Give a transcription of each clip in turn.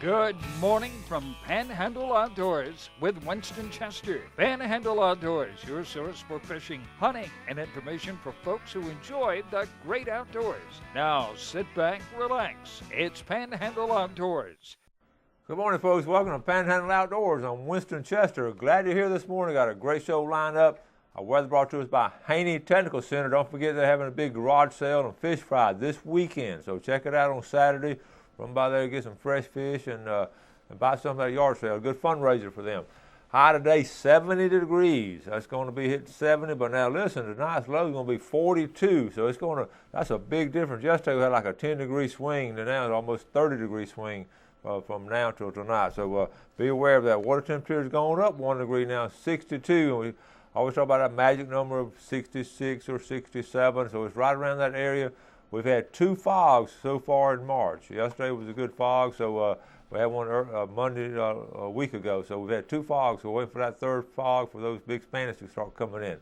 Good morning from Panhandle Outdoors with Winston Chester. Panhandle Outdoors, your source for fishing, hunting, and information for folks who enjoy the great outdoors. Now sit back, relax. It's Panhandle Outdoors. Good morning, folks. Welcome to Panhandle Outdoors. I'm Winston Chester. Glad you're here this morning. Got a great show lined up. Our weather brought to us by Haney Technical Center. Don't forget they're having a big garage sale and fish fry this weekend. So check it out on Saturday. Run by there, get some fresh fish, and buy some at a yard sale. Good fundraiser for them. High today, 70 degrees. That's going to be hitting 70, but now listen, tonight's low is going to be 42, so that's a big difference. Yesterday we had like a 10-degree swing, and now it's almost 30-degree swing from now till tonight. So be aware of that. Water temperature is going up 1 degree now, 62. And we always talk about that magic number of 66 or 67, so it's right around that area. We've had 2 fogs so far in March. Yesterday was a good fog, so we had one Monday a week ago. So we've had 2 fogs. So we're waiting for that third fog for those big Spanish to start coming in.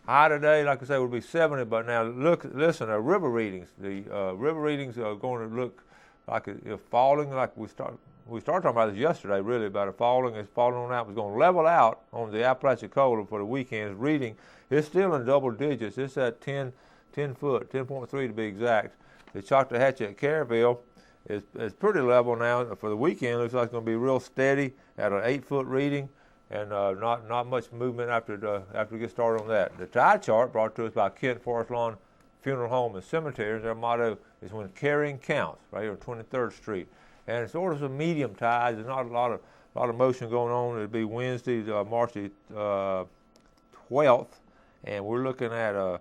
High today, like I say, will be 70. But now listen, river readings. The river readings are going to look like falling. Like we started talking about this yesterday, really, about it falling. It's falling on out. It's going to level out on the Apalachicola for the weekend's reading. It's still in double digits. It's at 10 foot, 10.3 to be exact. The Choctawhatchee at Caryville is pretty level now. For the weekend, looks like it's going to be real steady at an 8-foot reading, and not much movement after we get started on that. The tide chart brought to us by Kent Forest Lawn Funeral Home and Cemetery. Their motto is "When Carrying Counts," right here on 23rd Street. And it's sort of some medium tides. There's not a lot of motion going on. It'll be Wednesday, March the 12th, and we're looking at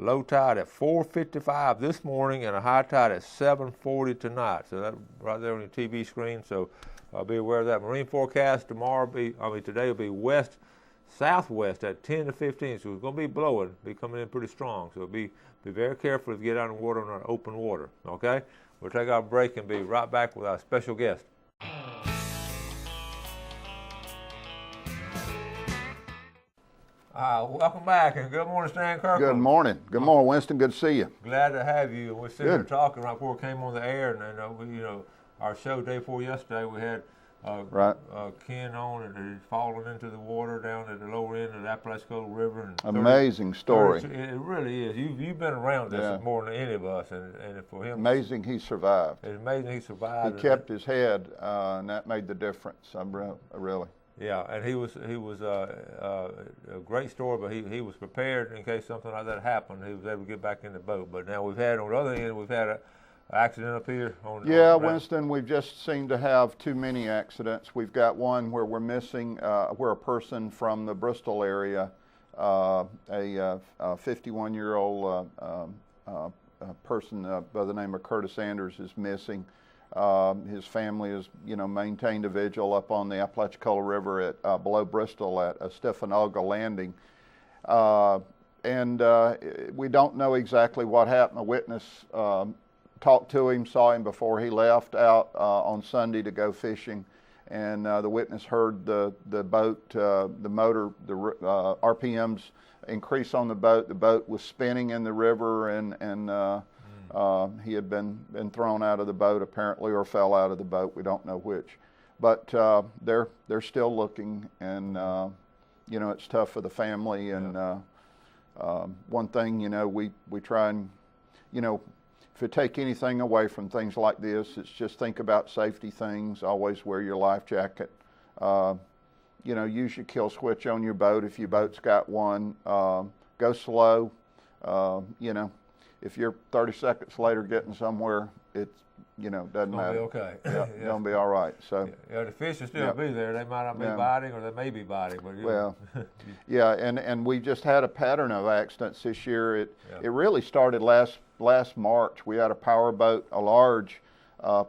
low tide at 4:55 this morning and a high tide at 7:40 tonight. So that right there on your TV screen. So be aware of that. Marine forecast today will be west southwest at 10 to 15. So it's going to be blowing, be coming in pretty strong. So be very careful if you get out in the water on open water. Okay, we'll take our break and be right back with our special guest. Welcome back, and good morning, Stan Kirkland. Good morning. Good morning, Winston. Good to see you. Glad to have you. We're sitting here talking right before we came on the air, and our show day before yesterday, we had Ken on, and he's fallen into the water down at the lower end of the Apalachicola River. And amazing story. It really is. You've been around this more than any of us, and for him, amazing he survived. It's amazing he survived. He kept his head, and that made the difference. Really. Yeah, and he was a great story, but he was prepared in case something like that happened. He was able to get back in the boat. But now on the other end, we've had an accident up here. Winston, we've just seemed to have too many accidents. We've got one where we're missing, where a person from the Bristol area, a 51-year-old person by the name of Curtis Anders is missing. His family has, maintained a vigil up on the Apalachicola River at below Bristol at Stephenogha Landing, and we don't know exactly what happened. A witness talked to him, saw him before he left out on Sunday to go fishing, and the witness heard the boat, the motor, the RPMs increase on the boat. The boat was spinning in the river, and he had been thrown out of the boat apparently, or fell out of the boat. We don't know which, but they're still looking, and it's tough for the family. And one thing, we try and, if you take anything away from things like this, it's just think about safety things. Always wear your life jacket. Use your kill switch on your boat if your boat's got one. Go slow. If you're 30 seconds later getting somewhere, it's, doesn't matter. Be okay. It's going to be all right. So the fish will still be there. They might not be biting, or they may be biting. But and we just had a pattern of accidents this year. It really started last March. We had a large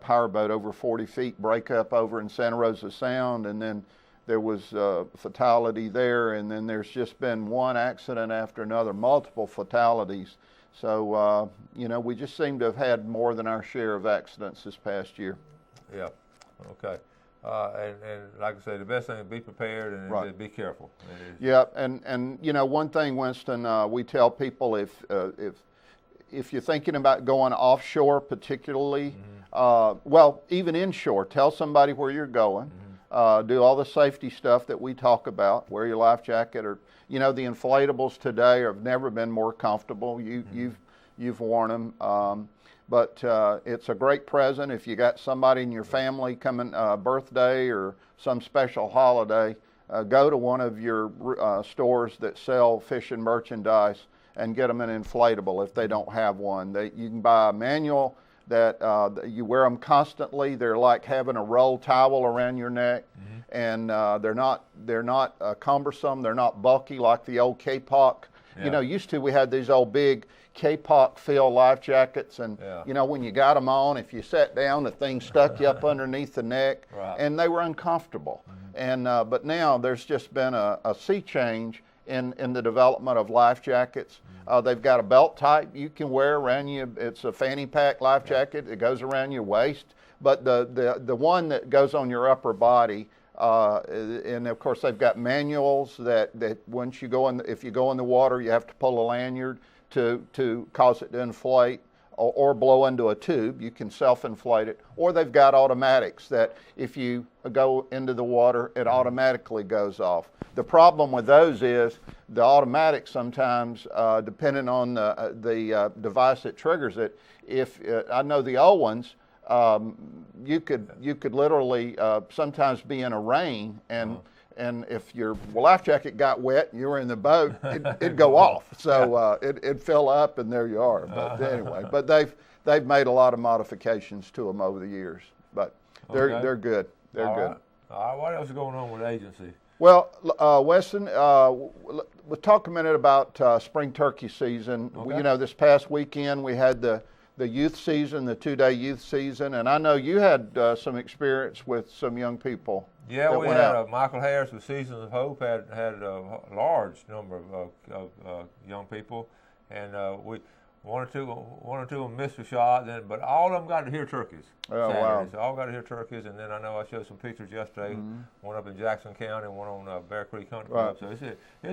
power boat over 40 feet break up over in Santa Rosa Sound, and then there was a fatality there, and then there's just been one accident after another, multiple fatalities. So, we just seem to have had more than our share of accidents this past year. Yeah, okay. And like I say, the best thing is be prepared and be careful. Yeah, and one thing, Winston, we tell people if you're thinking about going offshore particularly, Well, even inshore, tell somebody where you're going. Do all the safety stuff that we talk about. Wear your life jacket, or the inflatables today have never been more comfortable. You've worn them, but it's a great present if you got somebody in your family coming birthday or some special holiday. Go to one of your stores that sell fishing merchandise and get them an inflatable if they don't have one. You can buy a manual that you wear them constantly. They're like having a roll towel around your neck, and they're not cumbersome. They're not bulky like the old K-Pock. Yeah. Used to we had these old big K-Pock fill life jackets, and when you got them on, if you sat down, the thing stuck you up underneath the neck, and they were uncomfortable. And but now there's just been a sea change in the development of life jackets. They've got a belt type you can wear around you. It's a fanny pack life jacket. It goes around your waist. But the one that goes on your upper body, and of course they've got manuals that once you go in, if you go in the water, you have to pull a lanyard to cause it to inflate or blow into a tube. You can self-inflate it. Or they've got automatics that if you go into the water, it automatically goes off. The problem with those is the automatic sometimes, depending on the device that triggers it, if I know the old ones, you could literally sometimes be in a rain, and if your life jacket got wet and you were in the boat, it'd go off. So it'd fill up, and there you are. But anyway, but they've made a lot of modifications to them over the years. But they're good. They're good. All right. What else is going on with the agency? Well, Weston, we'll talk a minute about spring turkey season. Okay. This past weekend we had the youth season, the 2-day youth season, and I know you had some experience with some young people. Yeah, we had Michael Harris with Seasons of Hope had a large number of young people, and one or two of them missed a shot, but all of them got to hear turkeys. Oh, Saturday. wow. So all got to hear turkeys, and then I know I showed some pictures yesterday, one up in Jackson County and one on Bear Creek Country Club. So it's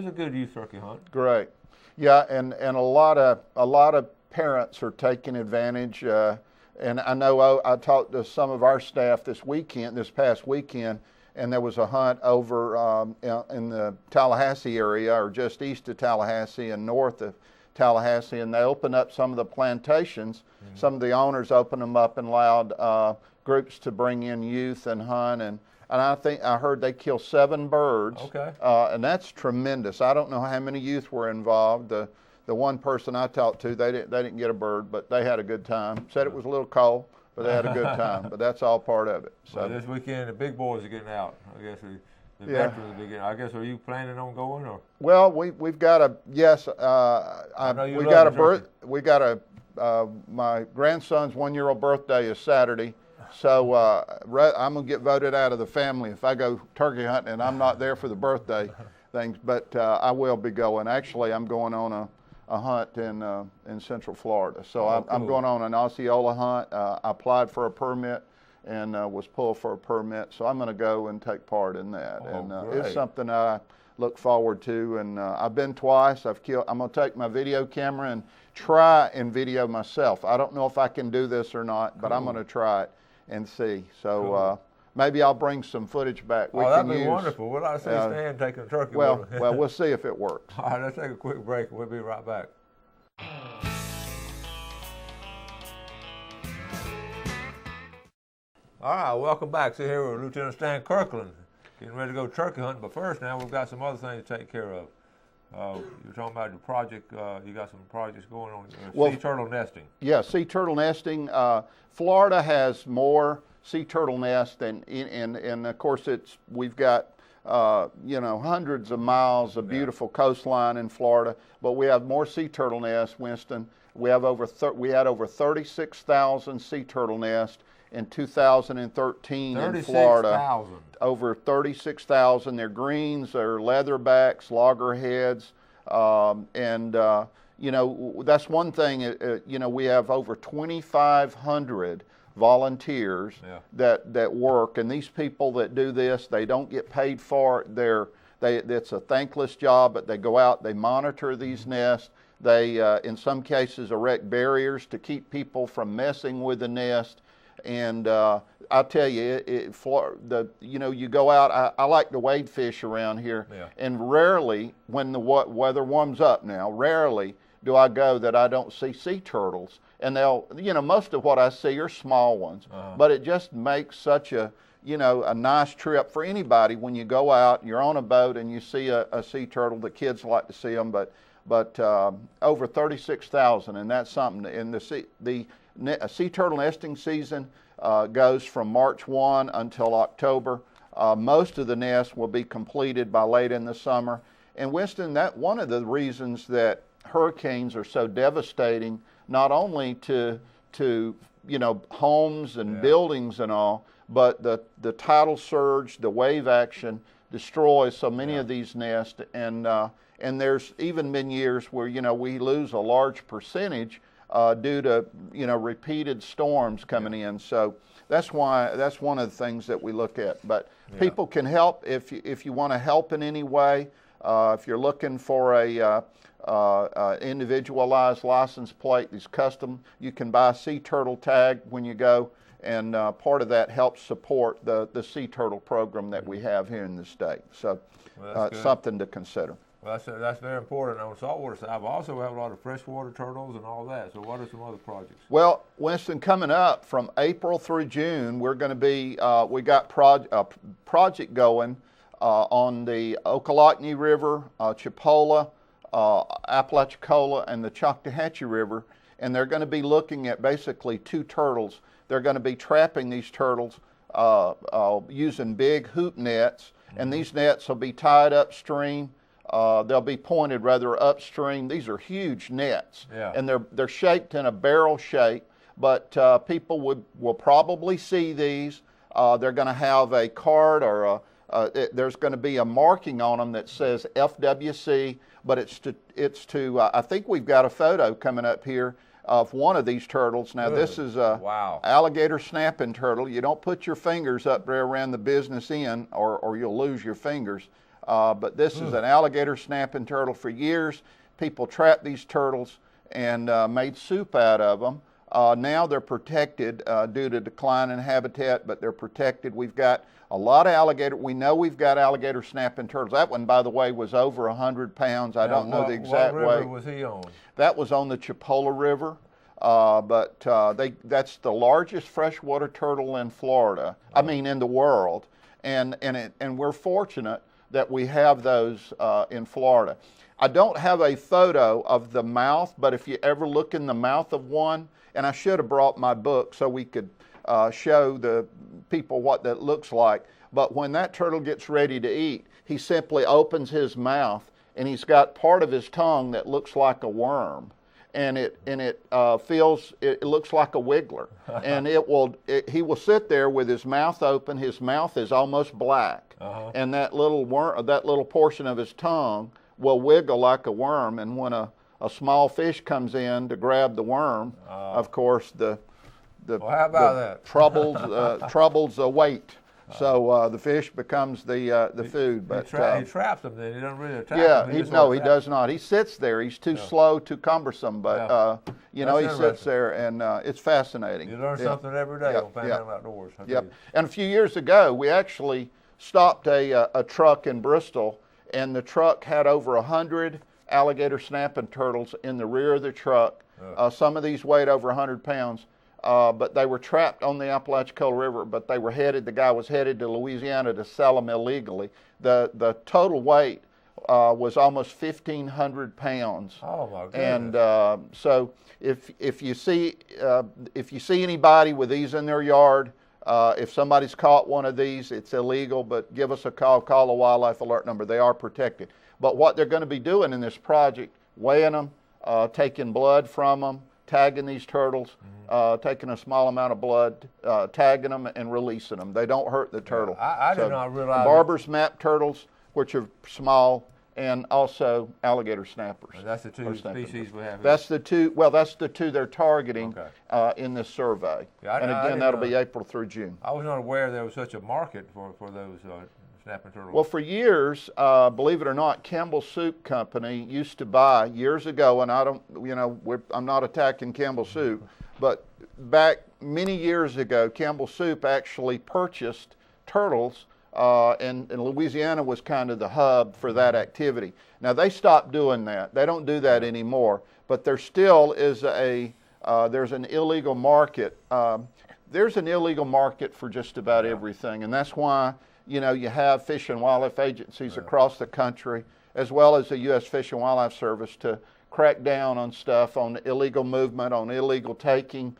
a good youth turkey hunt. Great. Yeah, and a lot of parents are taking advantage. And I know I talked to some of our staff this past weekend, and there was a hunt over in the Tallahassee area, or just east of Tallahassee and north of Tallahassee, and they opened up some of the plantations. Some of the owners opened them up and allowed groups to bring in youth and hunt, and I heard they killed 7 birds. Okay. And that's tremendous. I don't know how many youth were involved. The one person I talked to, they didn't get a bird, but they had a good time. Said it was a little cold, but they had a good time. But that's all part of it. So well, this weekend the big boys are getting out. I guess the veterans are getting out. I guess, are you planning on going, or? Well, we've got a yes. My grandson's 1-year-old birthday is Saturday, so I'm gonna get voted out of the family if I go turkey hunting and I'm not there for the birthday things. But I will be going. Actually, I'm going on a hunt in Central Florida. So cool. I'm going on an Osceola hunt. I applied for a permit and was pulled for a permit. So I'm going to go and take part in that. It's something I look forward to. And I've been twice. I'm going to take my video camera and try and video myself. I don't know if I can do this or not, but I'm going to try it and see. So maybe I'll bring some footage back. That'd be wonderful. What I say, Stan taking a turkey. Well, we'll see if it works. All right, let's take a quick break. We'll be right back. All right, welcome back. So here with Lieutenant Stan Kirkland, getting ready to go turkey hunting. But first, now we've got some other things to take care of. You're talking about the project. You got some projects going on. Sea turtle nesting. Yeah, sea turtle nesting. Florida has more sea turtle nests, and of course we've got hundreds of miles of beautiful coastline in Florida, but we have more sea turtle nests. Winston, we had over 36,000 sea turtle nests in 2013 in Florida. Over 36,000. They're greens, they're leatherbacks, loggerheads, that's one thing. We have over 2,500 volunteers that work, and these people that do this, they don't get paid for it. It's a thankless job, but they go out, they monitor these nests. They, in some cases, erect barriers to keep people from messing with the nest. And I'll tell you, you go out. I like to wade fish around here, and rarely, when the weather warms up now, rarely do I go that I don't see sea turtles. And most of what I see are small ones, but it just makes such a nice trip for anybody when you go out, you're on a boat and you see a sea turtle. The kids like to see them, but over 36,000, and that's something. And the sea turtle nesting season goes from March 1 until October. Most of the nests will be completed by late in the summer. And Winston, that one of the reasons that hurricanes are so devastating, not only to homes and buildings and all, but the tidal surge, the wave action destroys so many of these nests, and there's even been years where we lose a large percentage due to repeated storms coming in. So that's one of the things that we look at. But people can help if you want to help in any way. If you're looking for a individualized license plate, these custom, you can buy a sea turtle tag when you go, and part of that helps support the sea turtle program that we have here in the state. So something to consider. Well, that's very important on the saltwater side. We also have a lot of freshwater turtles and all that. So what are some other projects? Well, Winston, coming up from April through June, we're going to be, we got a project going on the Ockalochnee River, Chipola, Apalachicola, and the Choctawhatchee River, and they're going to be looking at basically two turtles. They're going to be trapping these turtles using big hoop nets, and these nets will be tied upstream. They'll be pointed rather upstream. These are huge nets, and they're shaped in a barrel shape, but people will probably see these. They're going to have a card or there's going to be a marking on them that says FWC, but it's to I think we've got a photo coming up here of one of these turtles. Now this is a alligator snapping turtle. You don't put your fingers up there around the business end or you'll lose your fingers. But this is an alligator snapping turtle. For years, people trapped these turtles and made soup out of them. Now they're protected due to decline in habitat, but they're protected. We've got a lot of alligator. We know we've got alligator snapping turtles. That one, by the way, was over 100 pounds. I don't know the exact weight. What river was he on? That was on the Chipola River. But that's the largest freshwater turtle in Florida. I mean, in the world. And we're fortunate that we have those in Florida. I don't have a photo of the mouth, but if you ever look in the mouth of one, and I should have brought my book so we could show the people what that looks like, but when that turtle gets ready to eat, he simply opens his mouth, and he's got part of his tongue that looks like a worm, and it looks like a wiggler, and he will sit there with his mouth open. His mouth is almost black, and that little portion of his tongue will wiggle like a worm, and when a small fish comes in to grab the worm, of course troubles the weight. So the fish becomes the food. But he traps them. Then he doesn't really attack them. He does not. He sits there. He's too slow, too cumbersome. But he sits there, and it's fascinating. You learn something every day on Panhandle Outdoors. And a few years ago, we actually stopped a truck in Bristol, and the truck had over 100 alligator snapping turtles in the rear of the truck. Some of these weighed over 100 pounds. But they were trapped on the Apalachicola River, but the guy was headed to Louisiana to sell them illegally. The total weight was almost 1,500 pounds. Oh my goodness. And so if you see anybody with these in their yard, if somebody's caught one of these, it's illegal, but give us a call the wildlife alert number. They are protected. But what they're going to be doing in this project, weighing them, taking blood from them, tagging these turtles, taking a small amount of blood, tagging them and releasing them. They don't hurt the turtle. I did not realize. Barber's map turtles, which are small, and also alligator snappers. And that's the two species we have here. That's the two. Well, that's the two they're targeting in this survey. And again, that'll be April through June. I was not aware there was such a market for those snapping turtles. Well, for years, believe it or not, Campbell Soup Company used to buy years ago, and I'm not attacking Campbell Soup, but back many years ago, Campbell Soup actually purchased turtles, and Louisiana was kind of the hub for that activity. Now they stopped doing that. They don't do that anymore, but there still is there's an illegal market. There's an illegal market for just about everything, and that's why, you know, you have Fish and Wildlife agencies across the country, as well as the U.S. Fish and Wildlife Service, to crack down on stuff, on illegal movement, on illegal taking.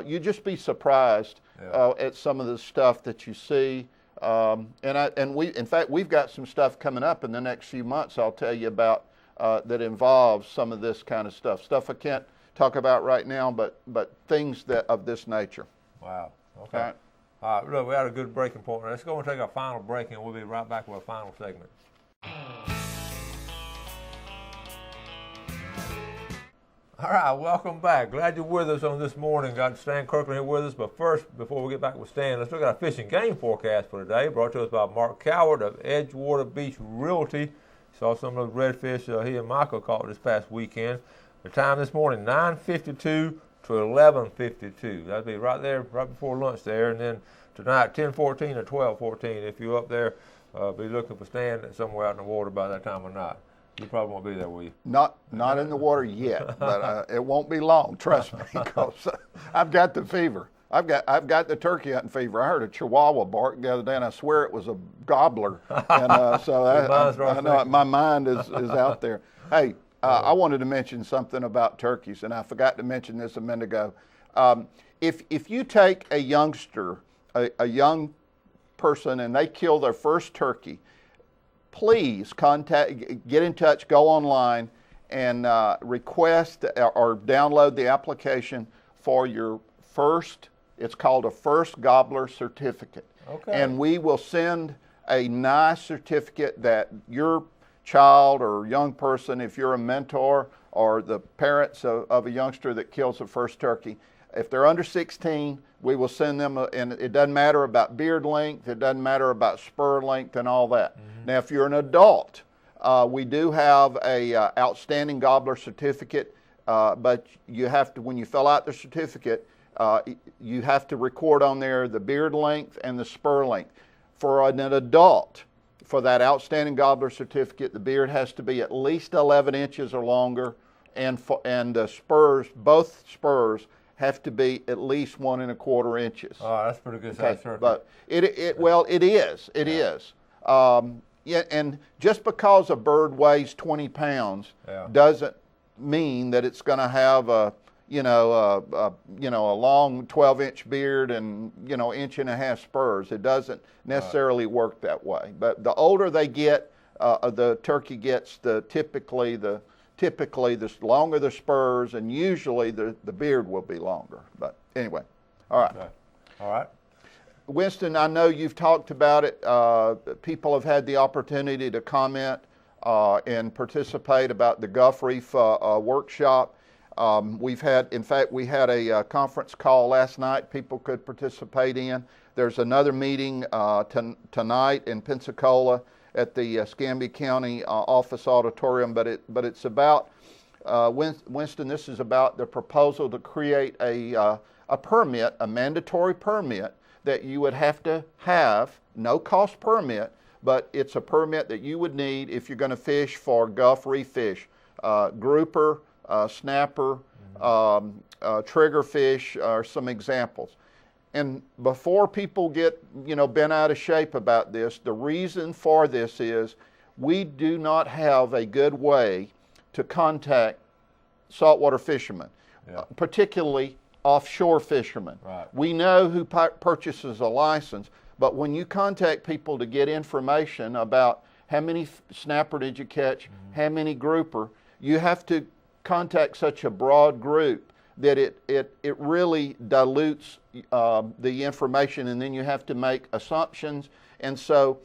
You'd just be surprised at some of the stuff that you see. In fact, we've got some stuff coming up in the next few months I'll tell you about that involves some of this kind of stuff I can't talk about right now, but things of this nature. Wow. Okay. All right. Look, we had a good breaking point. Let's go and take our final break, and we'll be right back with our final segment. All right, welcome back. Glad you're with us on this morning. Got Stan Kirkland here with us. But first, before we get back with Stan, let's look at our fishing game forecast for today, brought to us by Mark Coward of Edgewater Beach Realty. Saw some of those redfish he and Michael caught this past weekend. The time this morning, 9:52 to 11:52. That'll be right there, right before lunch there. And then tonight, 10:14 to 12:14. If you're up there, be looking for Stan somewhere out in the water by that time of night. You probably won't be there, will you? Not in the water yet, but it won't be long. Trust me, because I've got the fever. I've got the turkey hunting fever. I heard a chihuahua bark the other day, and I swear it was a gobbler. And so I know my mind is out there. Hey, I wanted to mention something about turkeys, and I forgot to mention this a minute ago. If you take a youngster, a young person, and they kill their first turkey, please get in touch, go online, and request or download the application for your first. It's called a first gobbler certificate. Okay. And we will send a nice certificate that your child or young person, if you're a mentor or the parents of a youngster that kills the first turkey, if they're under 16, we will send them, and it doesn't matter about beard length, it doesn't matter about spur length and all that. Mm-hmm. Now, if you're an adult, we do have a outstanding gobbler certificate, but you have to, when you fill out the certificate, you have to record on there the beard length and the spur length. For an adult, for that outstanding gobbler certificate, the beard has to be at least 11 inches or longer, and the spurs, both spurs, have to be at least 1 1/4 inches. Oh, that's pretty good size turkey. But it is. Yeah, and just because a bird weighs 20 pounds doesn't mean that it's going to have a long 12-inch beard and 1.5 inch spurs. It doesn't necessarily work that way. But the older they get, the turkey gets typically the longer the spurs, and usually the beard will be longer. But anyway, all right. Okay. All right. Winston, I know you've talked about it. People have had the opportunity to comment and participate about the Gulf Reef workshop. We had a conference call last night people could participate in. There's another meeting tonight in Pensacola at the Escambia County Office Auditorium, but it's about, Winston, this is about the proposal to create a permit, a mandatory permit that you would have to have, no cost permit, but it's a permit that you would need if you're going to fish for Gulf Reef fish, grouper, snapper, triggerfish are some examples. And before people get, bent out of shape about this, the reason for this is we do not have a good way to contact saltwater fishermen, particularly offshore fishermen. Right. We know who purchases a license, but when you contact people to get information about how many snapper did you catch, how many grouper, you have to contact such a broad group that it really dilutes the information, and then you have to make assumptions. And so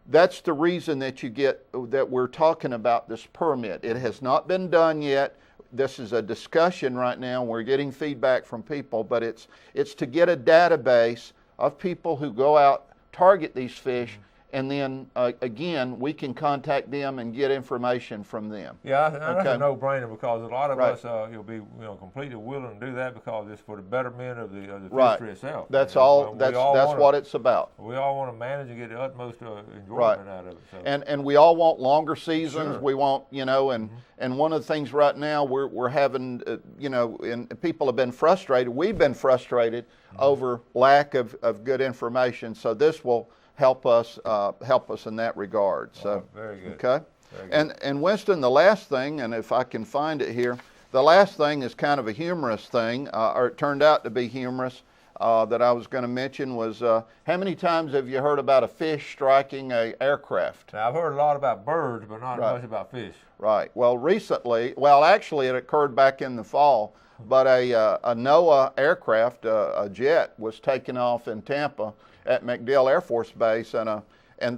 that's the reason that we're talking about this permit. It has not been done yet. This is a discussion right now. We're getting feedback from people, but it's to get a database of people who go out, target these fish, and then again, we can contact them and get information from them. Yeah, that's Okay. a no-brainer, because a lot of Right. us you'll be completely willing to do that, because it's for the betterment of the Right. fishery itself. That's And, all. we That's all that's wanna- what it's about. We all want to manage and get the utmost enjoyment Right. out of it. So. And we all want longer seasons. Sure. We want, and one of the things right now we're having, and people have been frustrated. We've been frustrated over lack of good information. So this will help us in that regard. So very good. Okay. Very good. And Winston, the last thing, and if I can find it here, the last thing is kind of a humorous thing, or it turned out to be humorous. That I was going to mention was, how many times have you heard about a fish striking a aircraft? Now, I've heard a lot about birds, but not Right. much about fish. Right. Well, actually it occurred back in the fall, but a NOAA aircraft, a jet, was taken off in Tampa at MacDill Air Force Base, and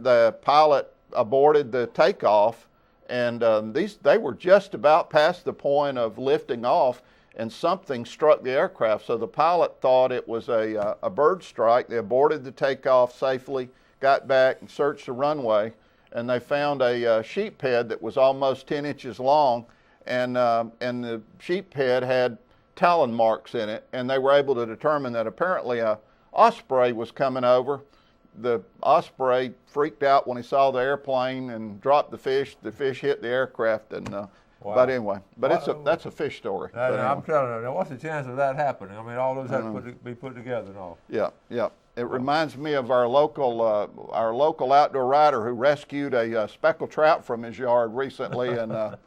the pilot aborted the takeoff, and they were just about past the point of lifting off, and something struck the aircraft. So the pilot thought it was a bird strike. They aborted the takeoff safely, got back and searched the runway, and they found a sheep head that was almost 10 inches long, and the sheep head had talon marks in it, and they were able to determine that apparently a osprey was coming over. The osprey freaked out when he saw the airplane and dropped the fish. The fish hit the aircraft, and but anyway, that's a fish story. But anyway. I'm telling you, now what's the chance of that happening? I mean, all those have to be put together and all. Yeah, yeah. It reminds me of our local outdoor rider who rescued a speckled trout from his yard recently, and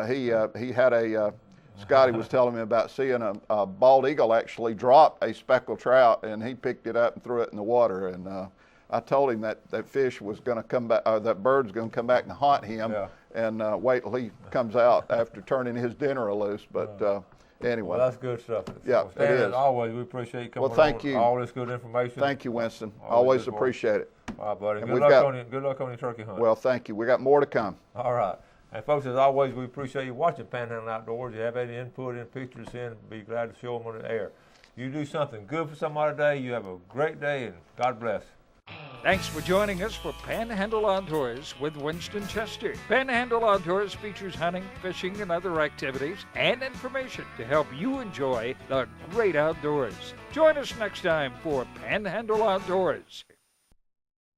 he had Scotty was telling me about seeing a bald eagle actually drop a speckled trout, and he picked it up and threw it in the water. And I told him that fish was going to come back, or that bird's going to come back and haunt him, and wait till he comes out after turning his dinner loose. But anyway. Well, that's good stuff. Yeah, Stan, it is. As always, we appreciate you coming Well, thank on you. with all this good information. Thank you, Winston. Always appreciate it. All right, buddy. And Good luck on your turkey hunt. Well, thank you. We got more to come. All right. And folks, as always, we appreciate you watching Panhandle Outdoors. If you have any input, any pictures in, be glad to show them on the air. You do something good for somebody today, you have a great day, and God bless. Thanks for joining us for Panhandle Outdoors with Winston Chester. Panhandle Outdoors features hunting, fishing, and other activities and information to help you enjoy the great outdoors. Join us next time for Panhandle Outdoors.